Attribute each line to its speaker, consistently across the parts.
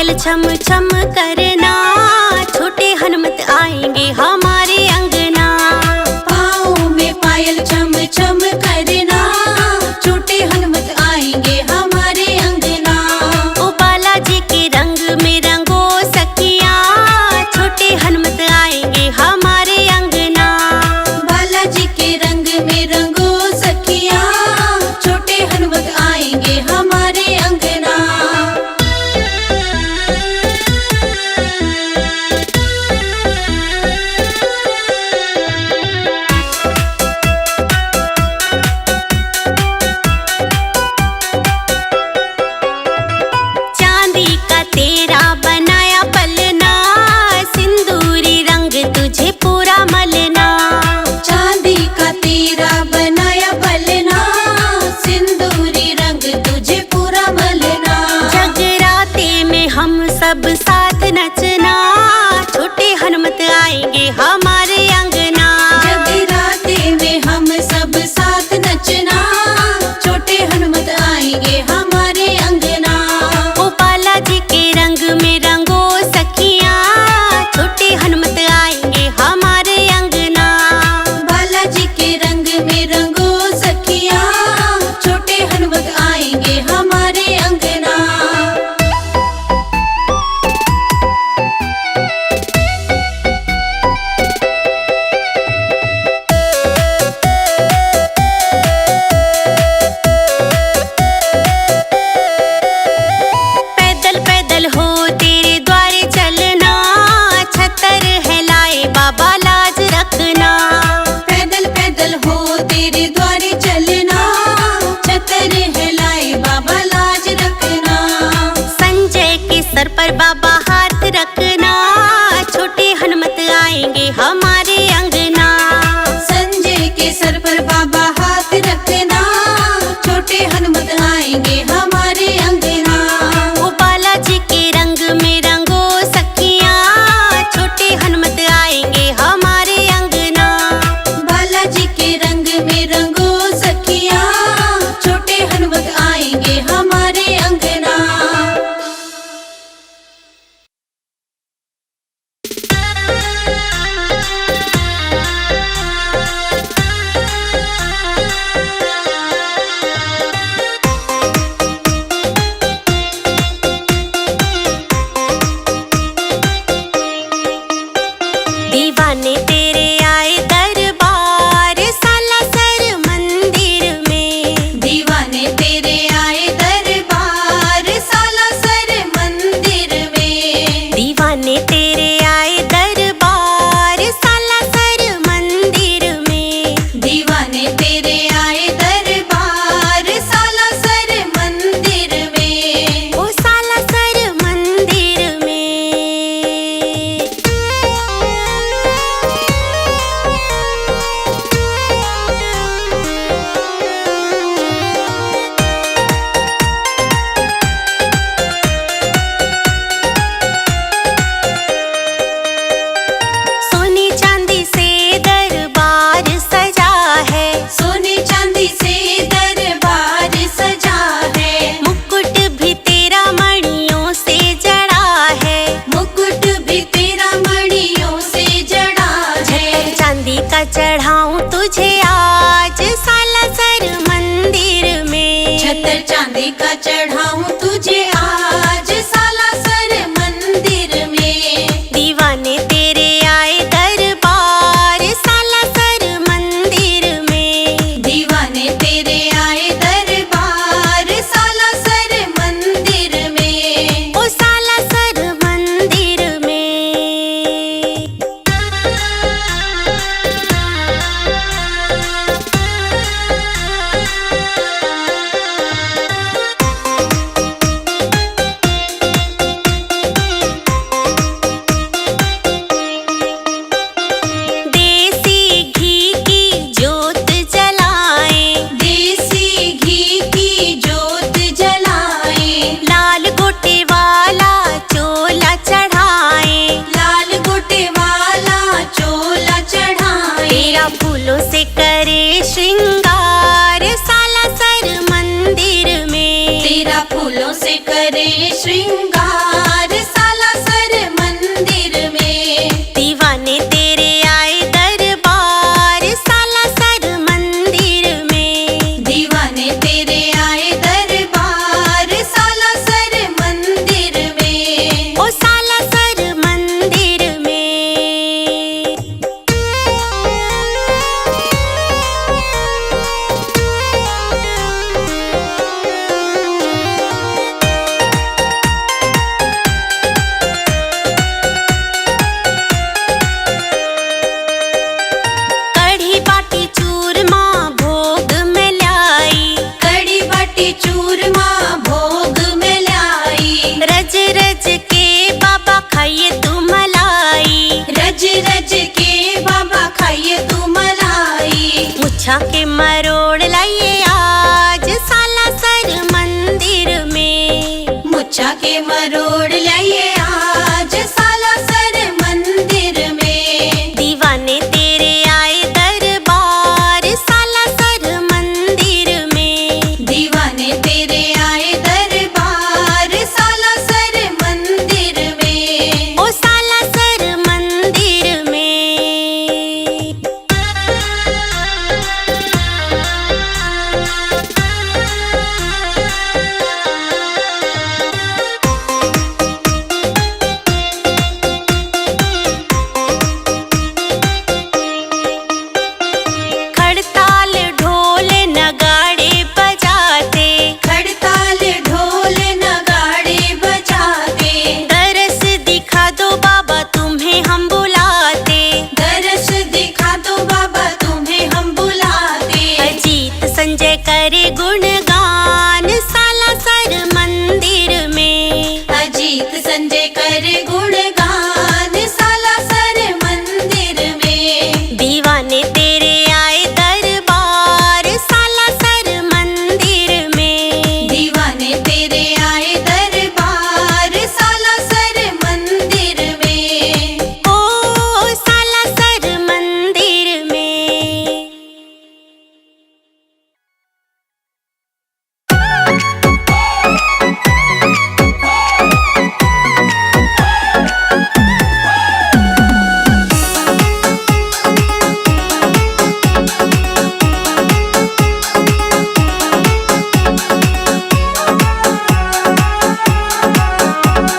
Speaker 1: पायल छम छम करना, छोटे हनुमत आएंगे हमारे अंगना।
Speaker 2: पाँव में पायल छम छम करना, छोटे हनुमत आएंगे हमारे अंगना।
Speaker 1: ओ बालाजी के रंग में रंगो सखिया, छोटे हनुमत आएंगे हमारे अंगना।
Speaker 2: बालाजी के रंग में रंगो सखिया, छोटे हनुमत आएंगे हमारे अंगना।
Speaker 1: चांदी का तेरा बनाया पलना, सिंदूरी रंग तुझे पूरा मलना।
Speaker 2: चांदी का तेरा बनाया पलना, सिंदूरी रंग तुझे पूरा मलना।
Speaker 1: जगराते में हम सब साथ नचना, छोटे हनुमत आएंगे हमारे अंगना।
Speaker 2: जगराते में हम सब साथ नचना, छोटे हनुमत आएंगे हमारे अंगना।
Speaker 1: ओ बालाजी के रंग में रंगो सखिया, छोटे हनुमत आएंगे हमारे अंगना।
Speaker 2: बालाजी के रंग में रंगो सखिया, छोटे हनुमत आएंगे हमारे अंगना।
Speaker 1: पैदल पैदल हो तेरे द्वारे चलना, छतर है लाए बाबा लाज रखना।
Speaker 2: पैदल पैदल हो तेरे द्वारे चलना, छतर है लाए बाबा लाज रखना।
Speaker 1: संजय के सर पर बाबा हाथ रखना, छोटे हनुमत आएंगे हमारे अंगना।
Speaker 2: संजय के सर पर बाबा हाथ रखना, छोटे हनुमत आएंगे हमारे अंगना।
Speaker 1: ओ बालाजी के रंग में रंगो सखिया, छोटे हनुमत आएंगे हमारे अंगना।
Speaker 2: बालाजी के रंग में रंगो सखिया, छोटे हनुमत आएंगे हमारे अंगना।
Speaker 1: दीवाने तेरे आए दरबार, सालासर मंदिर में।
Speaker 2: दीवाने तेरे आए दरबार, सालासर मंदिर में।
Speaker 1: दीवाने तेरे आए दरबार, सालासर मंदिर में।
Speaker 2: दीवाने तेरे आए दरबार, सालासर मंदिर में।
Speaker 1: ओ सालासर मंदिर में। सोने चांदी से दरबार सजा है,
Speaker 2: सोने चांदी से दरबार सजा है।
Speaker 1: मुकुट भी तेरा मणियों से जड़ा है।
Speaker 2: मुकुट भी तेरा मणियों से जड़ा है।
Speaker 1: चांदी का चढ़ाऊं तुझे आज, सालासर मंदिर में।
Speaker 2: छतर चांदी का चढ़ाऊं तुझे आज, सालासर मंदिर में।
Speaker 1: दीवाने तेरे आए दरबार, सालासर मंदिर में।
Speaker 2: दीवाने तेरे आए दरबार, सालासर मंदिर में।
Speaker 1: ओ सालासर मंदिर में।
Speaker 2: फूलों से करे श्रृंगार जाके मरोड़ लाइए आज सालासर मंदिर में।
Speaker 1: दीवाने तेरे आए दरबार सालासर मंदिर में।
Speaker 2: दीवाने तेरे आए दरबार सालासर मंदिर में।
Speaker 1: ओ सालासर मंदिर में। खड़ताल ढोल नगाड़े बजाते।
Speaker 2: खड़ताल ढोल नगाड़े बजाते।
Speaker 1: दरस दिखा दो बाबा तुम्हें हम बुलाते।
Speaker 2: दरस दिखा दो बाबा तुम्हें हम बुलाते।
Speaker 1: अजीत संजय करे गुणगान सालासर मंदिर में।
Speaker 2: अजीत संजय करे गुणगान सालासर मंदिर में।
Speaker 1: दीवाने तेरे आए दरबार सालासर मंदिर में।
Speaker 2: दीवाने तेरे आए दरबार सालासर मंदिर में।
Speaker 1: ओ सालासर मंदिर में।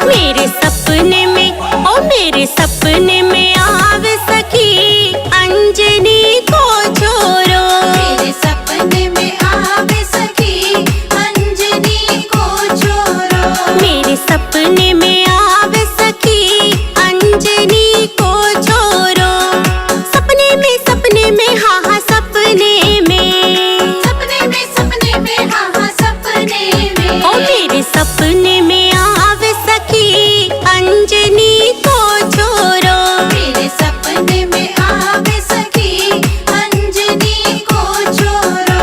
Speaker 1: मेरे सपने में ओ मेरे सपने में आवे सखी अंजनी को छोरो।
Speaker 2: मेरे सपने में आवे सखी अंजनी को छोरो।
Speaker 1: मेरे सपने में आवे सखी अंजनी को छोरो। सपने में हाँ हाँ सपने में।
Speaker 2: सपने में हाँ हाँ सपने में।
Speaker 1: ओ मेरे सपने में आवे सखी अंजनी को छोरो।
Speaker 2: मेरे सपने में आवे सखी अंजनी को छोरो।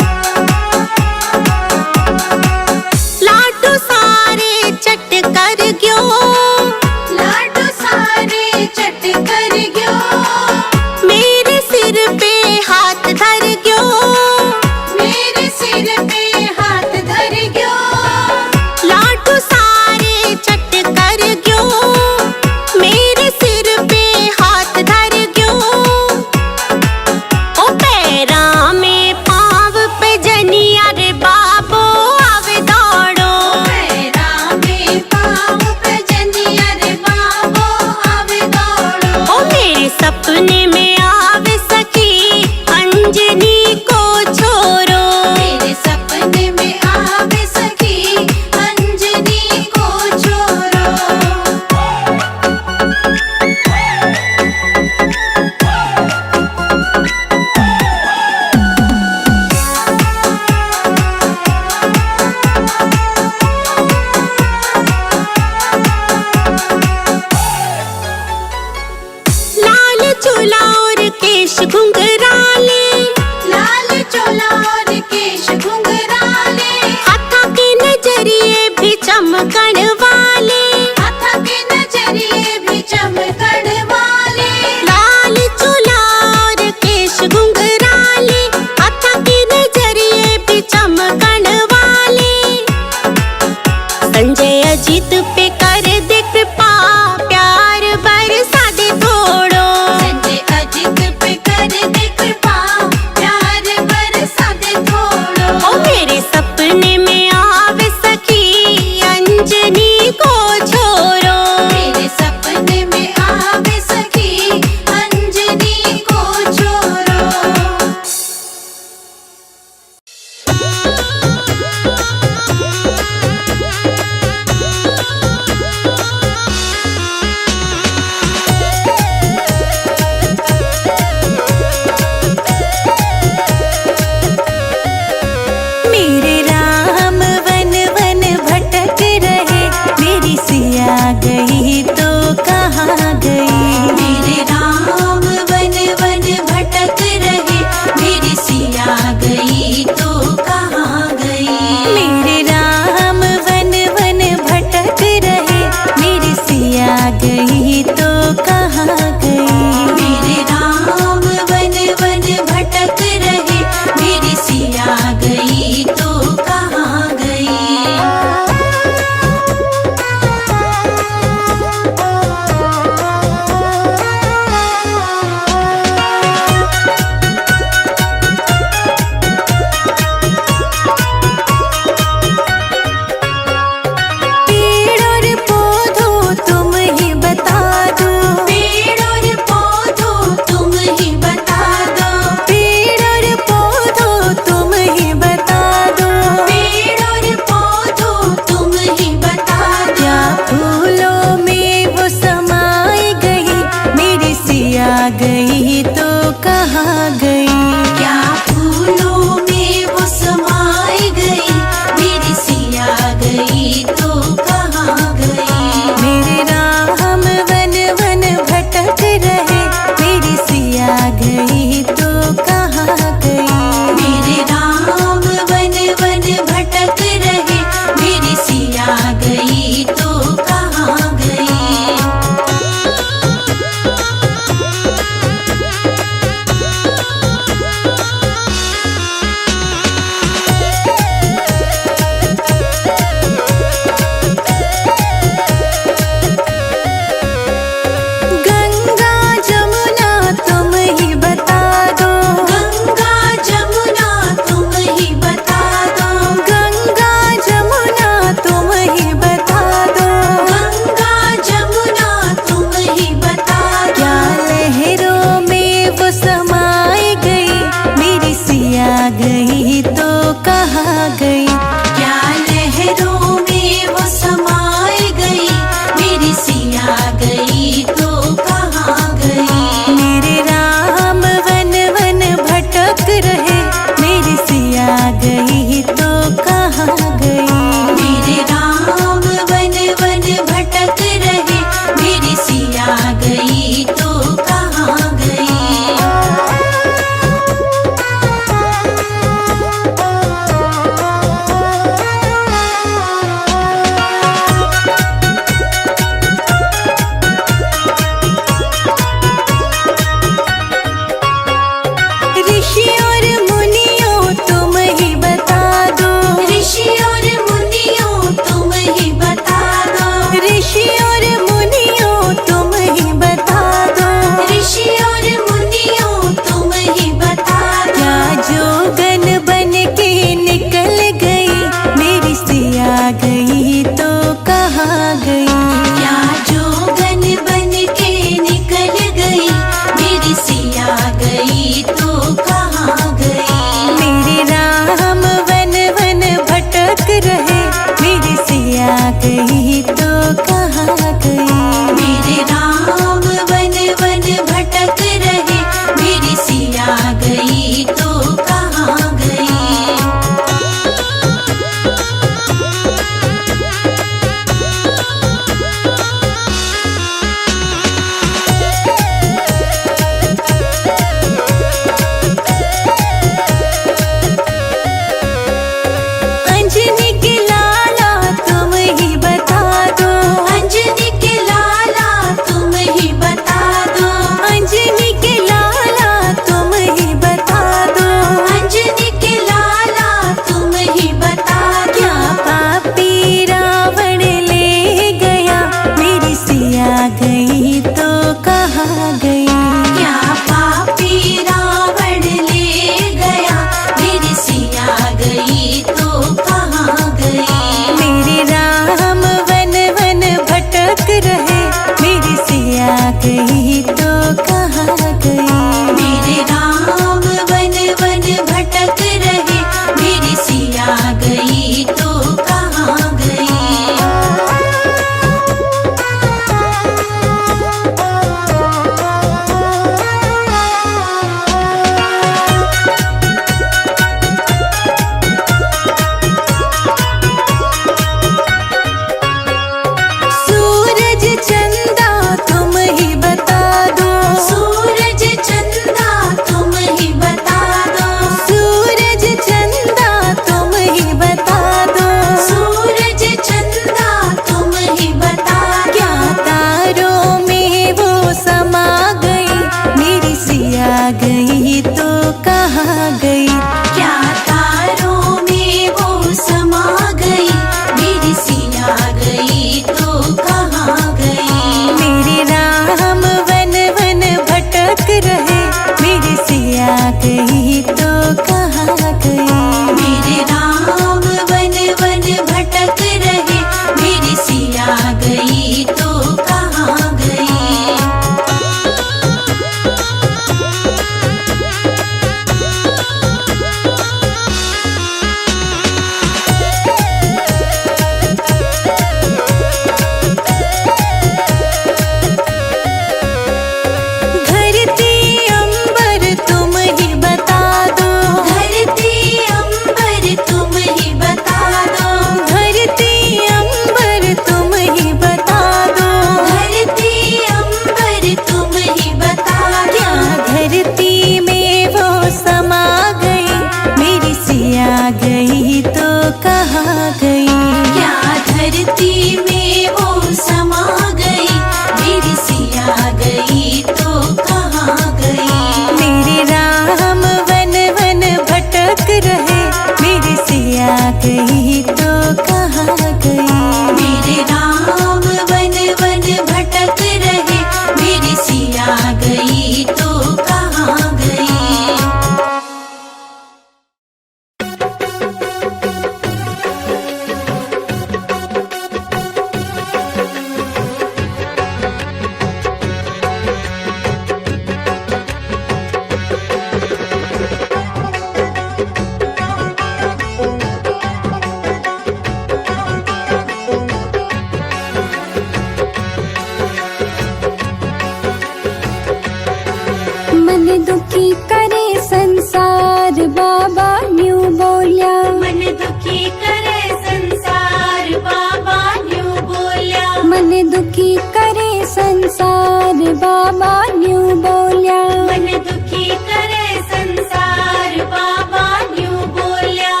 Speaker 3: दुखी करे संसार बाबा न्यू बोल्या।
Speaker 2: मन दुखी करे संसार बाबा न्यू बोल्या।
Speaker 3: मन दुखी करे संसार बाबा न्यू बोल्या।
Speaker 2: मन दुखी करे संसार बाबा न्यू बोल्या।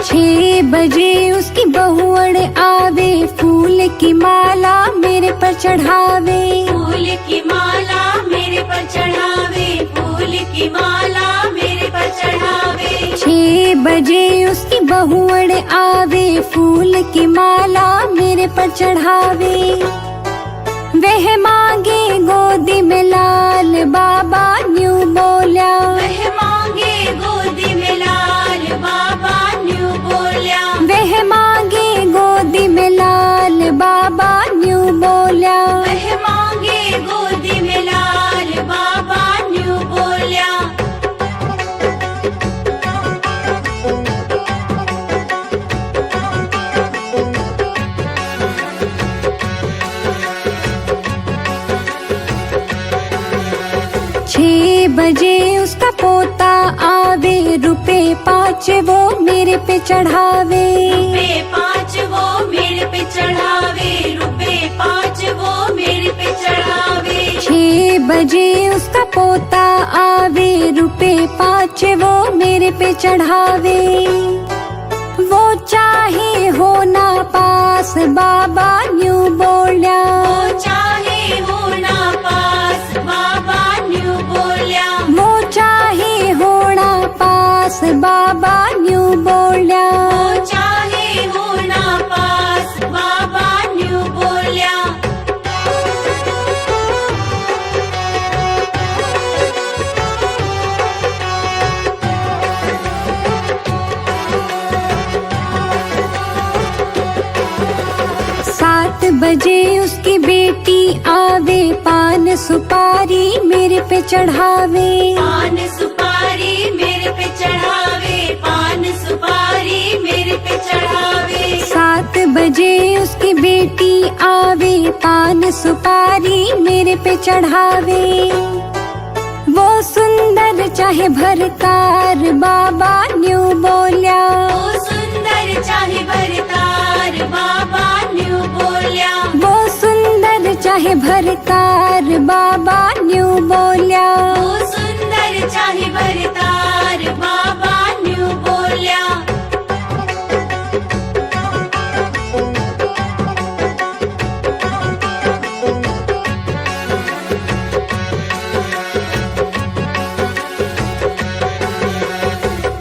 Speaker 3: छह बजे उसकी बहुअड़ आवे, फूल की माला मेरे पर चढ़ावे।
Speaker 2: फूल की माला मेरे पर चढ़ावे। फूल की माला मेरे पर चढ़ावे।
Speaker 3: 6 बजे उसकी बहुअड़ आवे, फूल की माला मेरे पर चढ़ावे। वह मांगे गोदी में लाल बाबा न्यू बोल्या।
Speaker 2: वह मांगे गोदी में लाल बाबा न्यू बोल्या।
Speaker 3: वह मांगे गोदी में लाल बाबा न्यू बोल्या।
Speaker 2: वह मांगे गोदी में लाल बाबा न्यू बोल्या। 6 बजे उसका पोता आवे, रुपए 5 वो मेरे पे चढ़ावे। रुपए 5 वो मेरे पे चढ़ावे। रुपए 5 वो मेरे पे चढ़ावे।
Speaker 3: 6 बजे उसका पोता आवे, रुपए 5 वो मेरे पे चढ़ावे। वो चाहे हो ना पास बाबा न्यू बोल्या।
Speaker 2: वो चाहे हो ना पास बाबा न्यू बोल्या।
Speaker 3: वो चाहे हो ना पास बाबा न्यू बोल्या।
Speaker 2: वो चाहे हो ना पास बाबा न्यू बोल्या।
Speaker 3: 7 बजे उसकी बेटी आवे, पान सुपारी मेरे पे चढ़ावे।
Speaker 2: पान सुपारी मेरे पे चढ़ावे। पान सुपारी मेरे पे चढ़ावे।
Speaker 3: 7 बजे उसकी बेटी आवे, पान सुपारी मेरे पे चढ़ावे। वो सुंदर चाहे भरतार बाबा न्यू बोल्या।
Speaker 2: वो सुंदर चाहे भरतार बाबा न्यू बोल्या।
Speaker 3: वो सुंदर चाहे भरतार बाबा न्यू बोल्या।
Speaker 2: वो सुंदर चाहे भरतार बाबा न्यू बोल्या।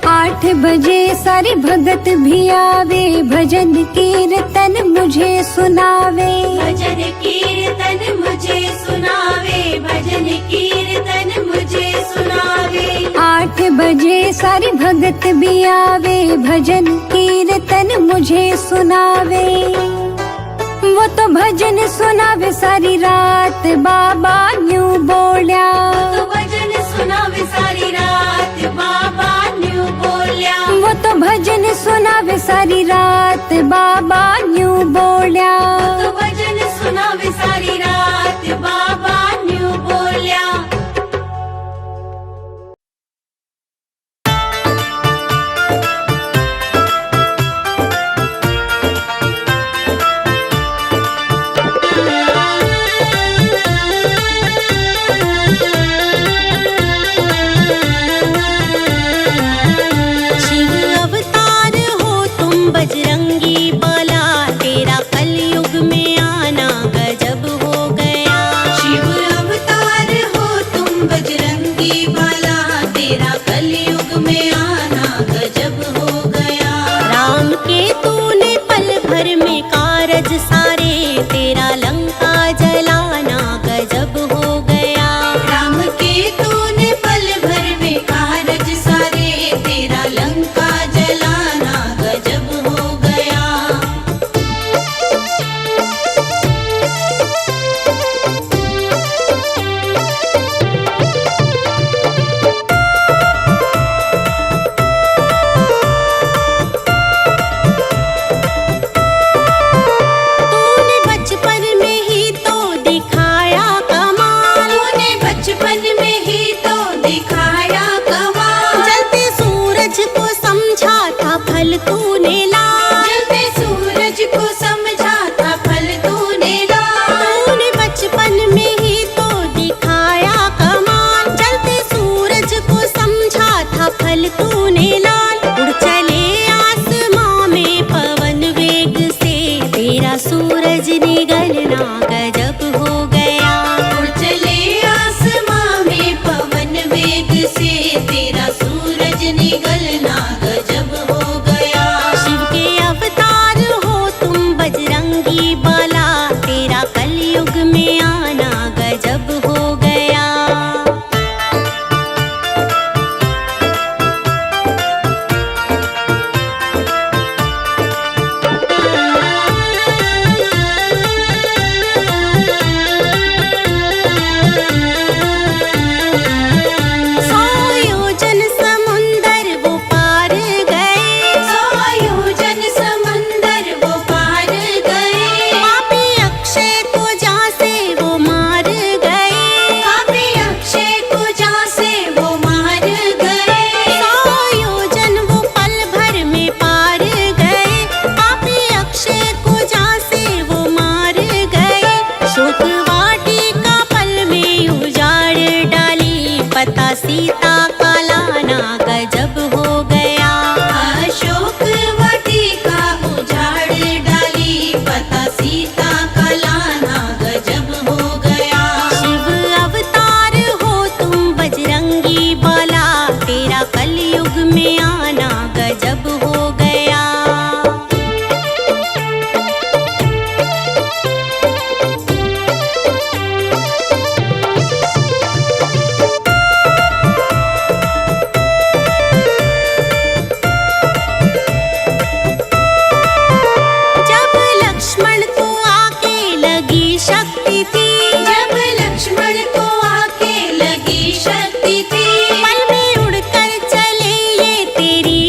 Speaker 3: 8 बजे सारे भगत भी आवे, भजन कीर्तन मुझे सुनावे।
Speaker 2: भजन कीर्तन मुझे सुनावे। भजन कीर्तन मुझे सुनावे।
Speaker 3: 8 बजे सारे भगत भी आवे, भजन कीर्तन मुझे सुनावे। वो तो भजन सुनावे सारी रात बाबा न्यू बोल्या।
Speaker 2: तो भजन सुनावे सारी रात बाबा न्यू बोल्या।
Speaker 3: वो तो भजन सुनावे सारी रात बाबा न्यू बोल्या।
Speaker 2: तो भजन सुनावे सारी रात बाबा न्यू बोल्या।
Speaker 1: शिव अवतार हो तुम बजरंगी बाला, तेरा कलयुग में आना गजब हो गया।
Speaker 2: शिव अवतार हो
Speaker 1: बादल तूने लाल, उड़ चले आसमां में पवन वेग से, तेरा सूरज निगलना गजब हो गया।
Speaker 4: उड़ चले आसमां में पवन वेग से, तेरा सूरज निगलना गजब हो गया।
Speaker 1: शिव के अवतार हो तुम बजरंगी बाला, तेरा कलयुग में आना गजब हो गया। योजन समुंदर वो पार गए,
Speaker 4: 100 योजन समंदर वो पार गए।
Speaker 1: पापी अक्षय को जहाँ से वो मार गए,
Speaker 4: पापी अक्षय को जहाँ से वो मार गए।
Speaker 1: 100 योजन वो पल भर में पार गए, पापी अक्षय को जहाँ से वो मार गए। शोक वाटिका पल में उजाड़ डाली, पता सीता का लाना गजब हो गया।
Speaker 4: अशोक वाटिका उजाड़ डाली, पता सीता का लाना गजब हो गया।
Speaker 1: शिव अवतार हो तुम बजरंगी बाला, तेरा कलयुग में आना गजब हो गया। जब लक्ष्मण को आके लगी शक्ति थी,
Speaker 4: जब लक्ष्मण को आके लगी शक्ति थी,
Speaker 1: पल में उड़कर चले ये तेरी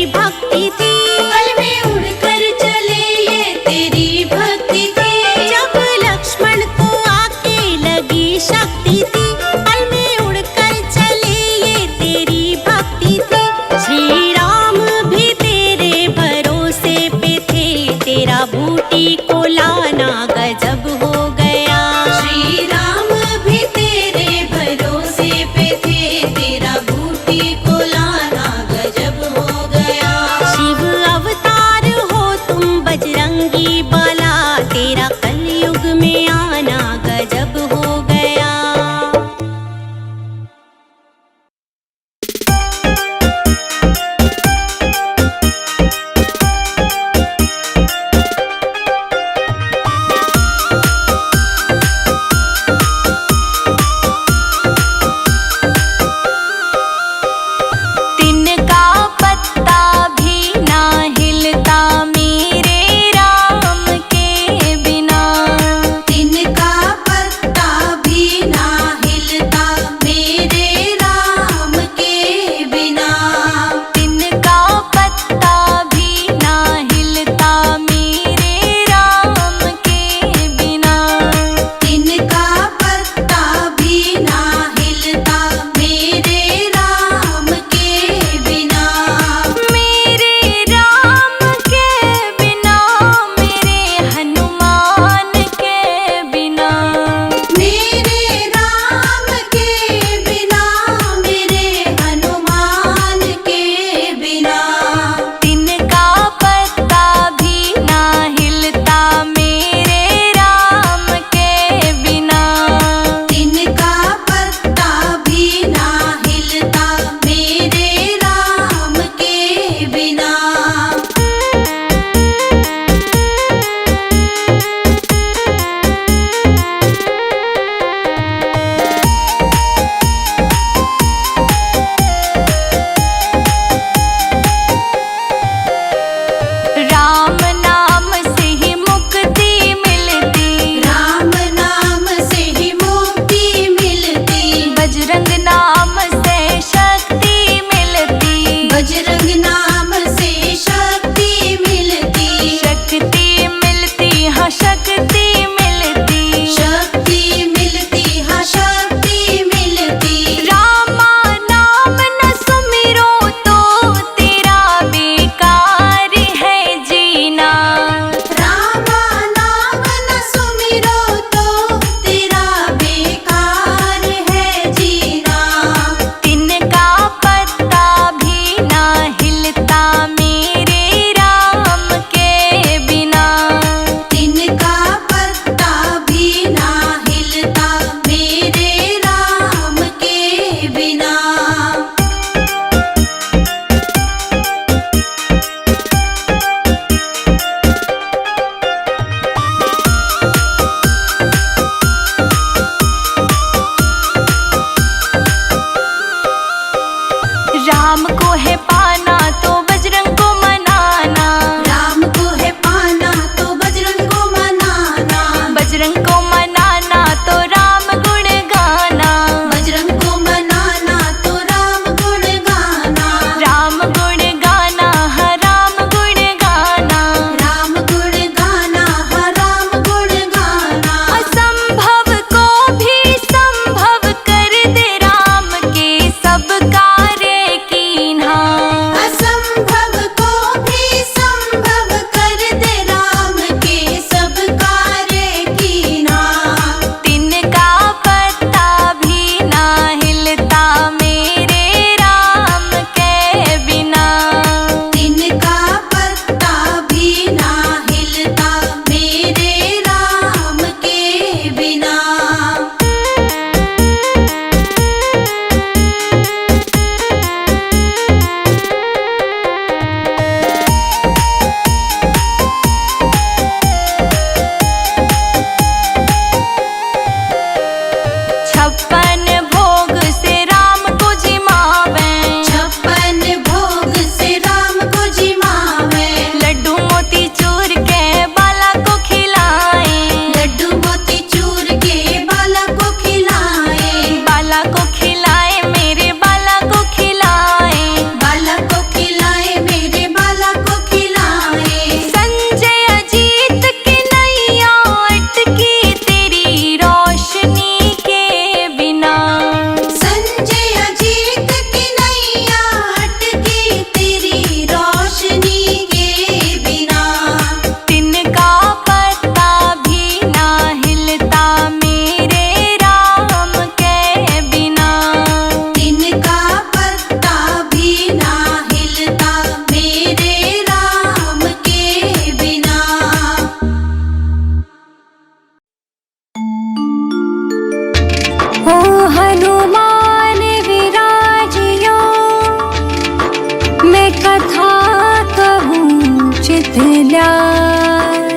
Speaker 3: कल्याण।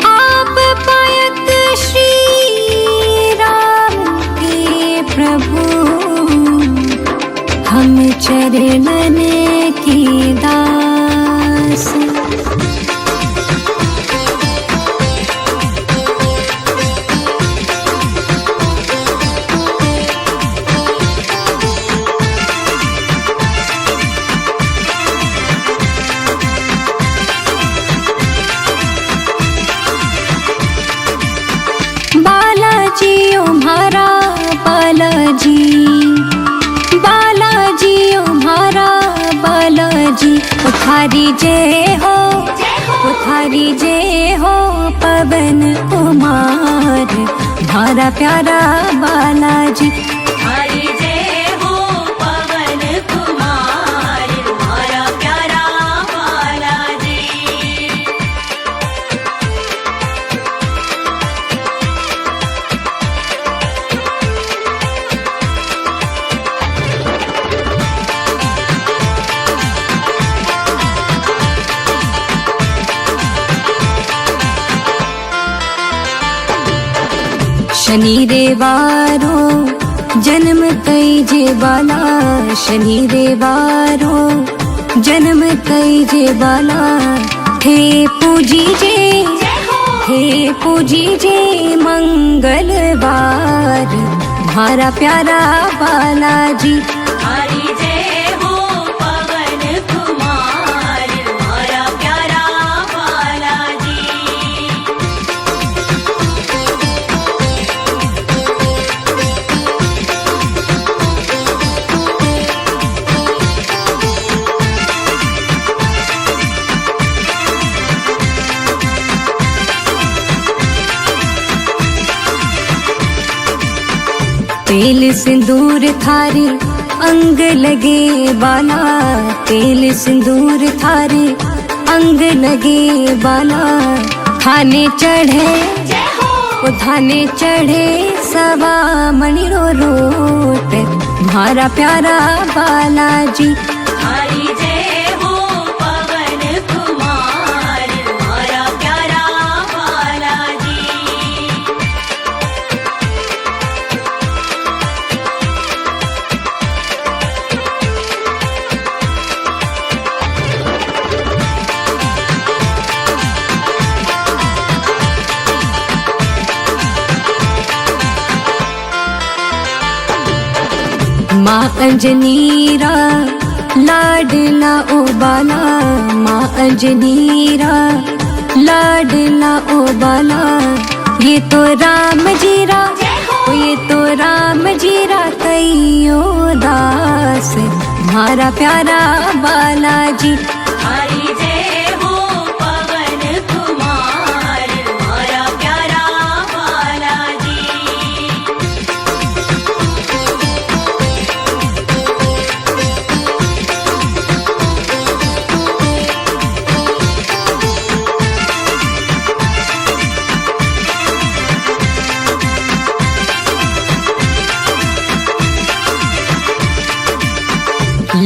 Speaker 3: आप पायक श्री राम के प्रभु, हम चरणन के दास। बालाजी ओ म्हारा बालाजी, बालाजी ओ म्हारा बालाजी। उठारी जय हो, उठारी जय हो पवन कुमार, म्हारा प्यारा बालाजी।
Speaker 4: हरि जय हो पवन कुमार, हमारा प्यारा बालाजी।
Speaker 3: शनि रेवारो जन्म कई जे बाला, शनि रेवारो जन्म कई जे बाला। हे पूजी जे, हे पूजी जे मंगलवार, म्हारा प्यारा बालाजी।
Speaker 4: हरि जय हो पवन कुमार, हमारा प्यारा बालाजी।
Speaker 3: तेल सिंदूर थारे अंग लगे बाला, तेल सिंदूर थारे अंग लगे बाला। थाने चढ़े, ओ थाने चढ़े सवा मणिरो रोट, म्हारा प्यारा बालाजी।
Speaker 4: हरि जय हो पवन कुमार, हमारा प्यारा बालाजी।
Speaker 3: माँ अंजनीरा लाडला ओ बाला, माँ अंजनीरा लाडला ओ बाला। ये तो राम जीरा, ये तो राम जीरा कईयो दास, म्हारा प्यारा बालाजी।
Speaker 4: हरि जय हो पवन कुमार, हमारा प्यारा बालाजी।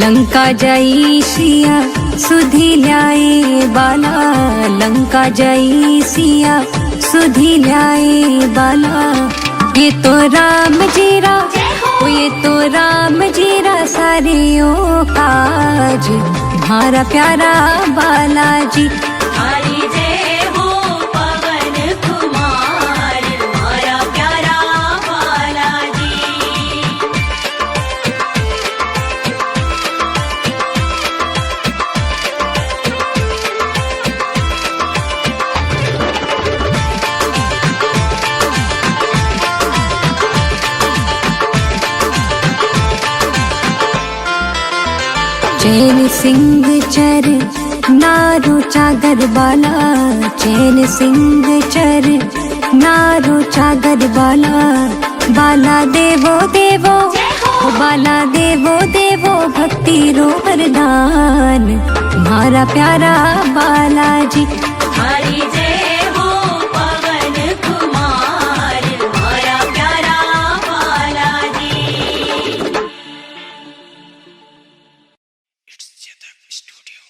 Speaker 3: लंका जाई सिया सुधी ल्याए बाला, लंका जाई सिया सुधी ल्याए बाला। ये तो राम जीरा, ओ ये तो राम जीरा सारे ओ काज, म्हारा प्यारा बालाजी।
Speaker 4: हरि जय हो पवन कुमार, हमारा प्यारा बालाजी।
Speaker 3: चैन सिंह चर नारो चागर बाला, चैन सिंह चर नारो चागर बाला। बाला देवो देवो, ओ बाला देवो देवो भक्ति रो वरदान, म्हारा प्यारा बालाजी।
Speaker 4: हरि जय हो पवन कुमार, हमारा प्यारा बालाजी।
Speaker 5: It's Chetak Studio.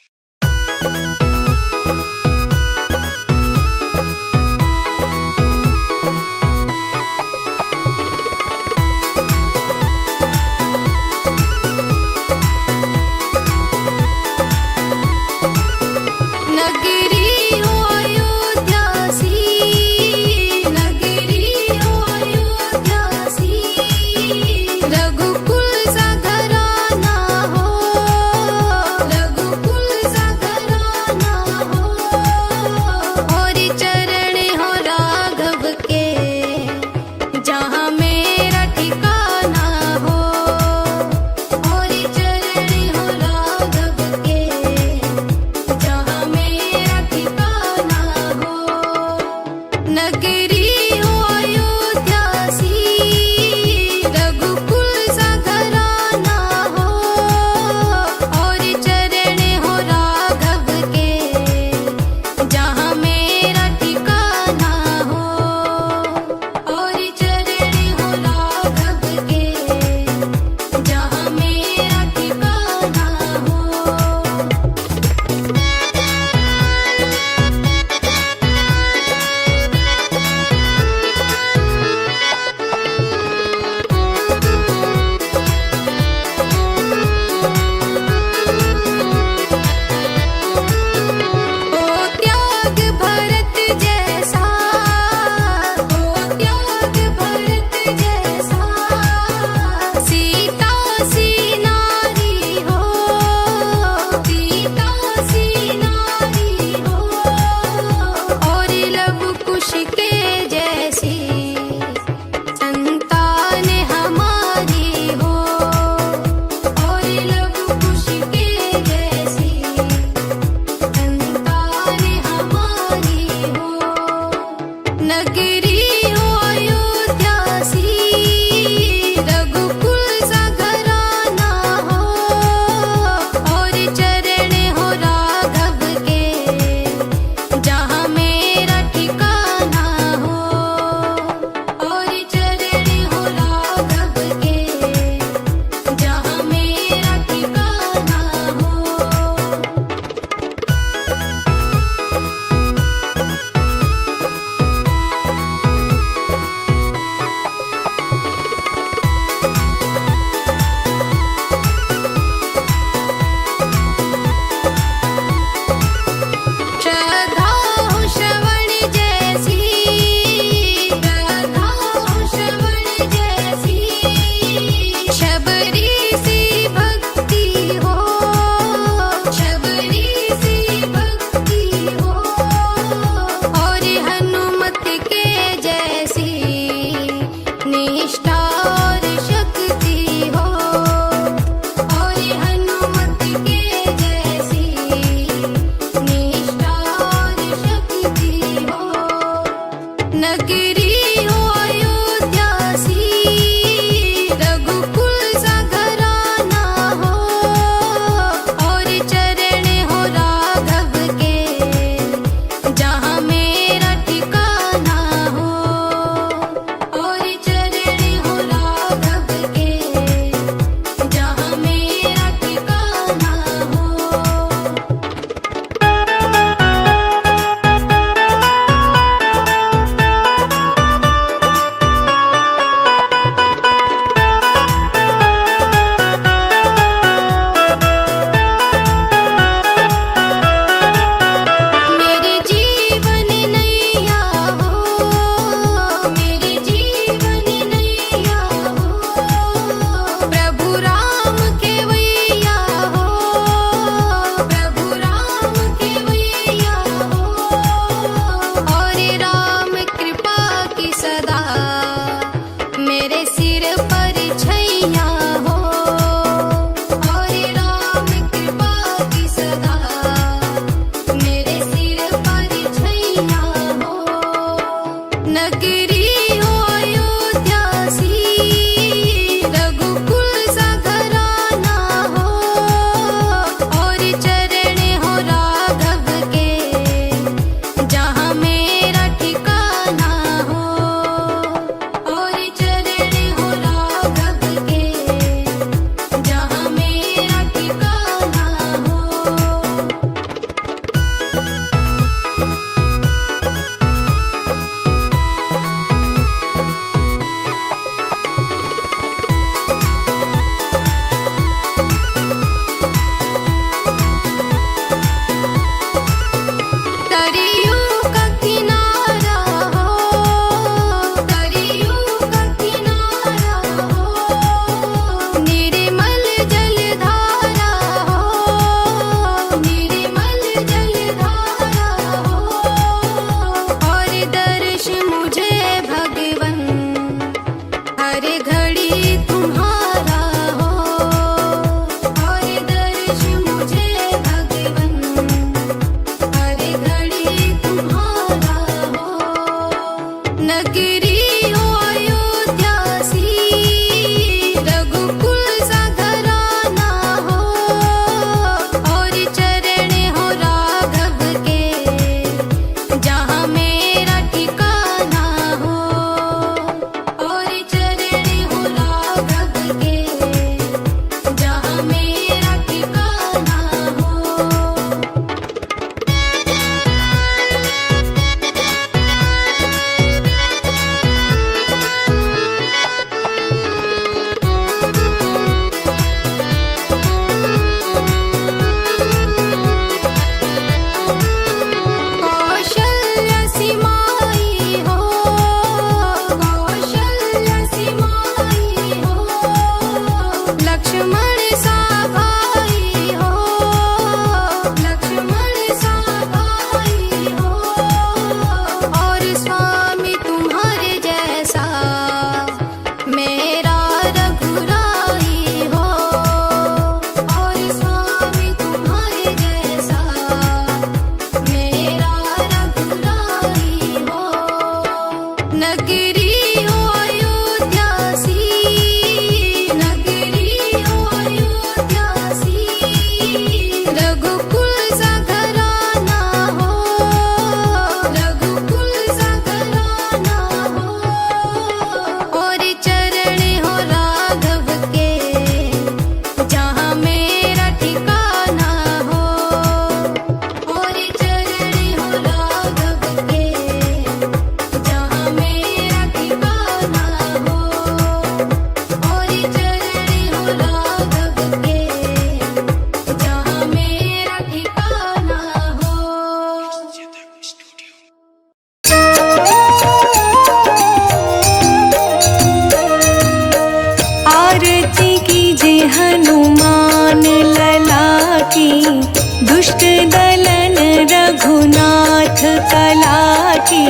Speaker 1: दलन रघुनाथ कला की।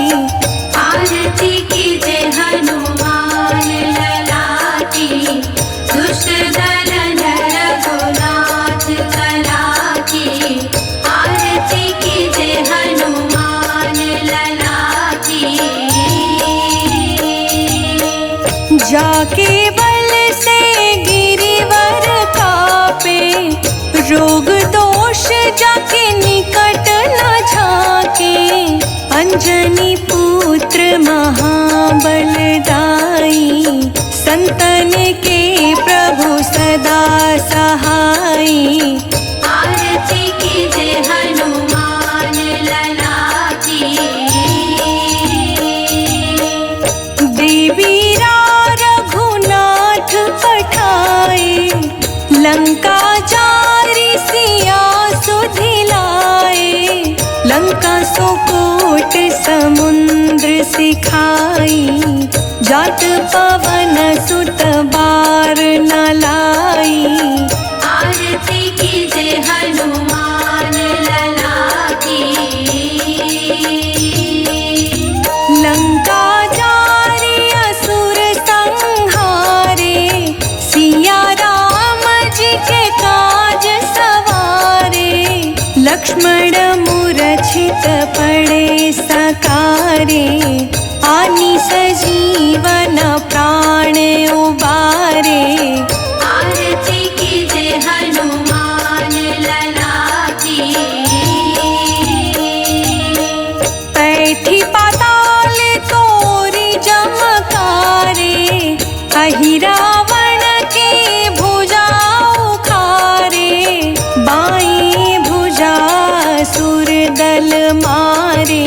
Speaker 4: आरती कीजे हनुमान लला की, दुष्ट दलन रघुनाथ कला की। आरती कीजे हनुमान लला की।
Speaker 1: जाके बल से गिरिवर कापे, रोग दोष जाके निकट न झाके। अंजनी पुत्र महाबलदाई, संतन के प्रभु सदा सहाई।
Speaker 4: आरती कीजे हनुमान लला की।
Speaker 1: देवी रघुनाथ पठाए, लंका जारी सिया सुधिलाए। लंका सुकोट समुद्र सिखाई, जात पवन सुत बार न लाई।
Speaker 4: आरती कीजे हनुमान लला की।
Speaker 1: लंका जारी असुर संहारे, सिया राम जी के काज सवारे। लक्ष्मण मूर्छित पड़े सकारे, आनी सजीवन प्राण उबारे।
Speaker 4: आरती कीजे हनुमान लला की।
Speaker 1: पैठी पाताल तोरी जमकारे, अहि रावण के भुजा उखारे। बाई भुजा सुर दल मारे,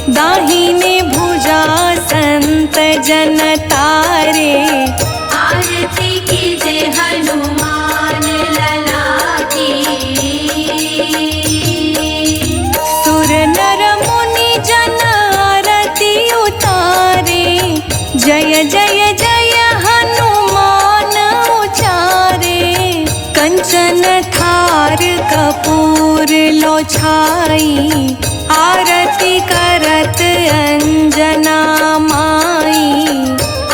Speaker 1: दाहिने भुजा संत जन तारे।
Speaker 4: आरती कीजे हनुमान लला की।
Speaker 1: सुर नर मुनि जन आरती उतारे, जय जय जय हनुमान उचारे। कंचन थार कपूर लो छाई, आरती करत अंजना माई।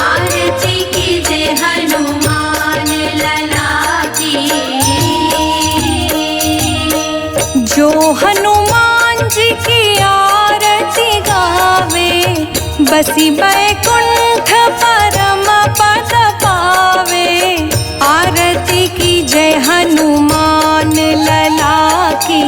Speaker 4: आरती कीजे हनुमान लला की।
Speaker 1: जो हनुमान जी की आरती गावे, बसी बैकुंठ परम पद पावे। आरती की जय हनुमान लला की।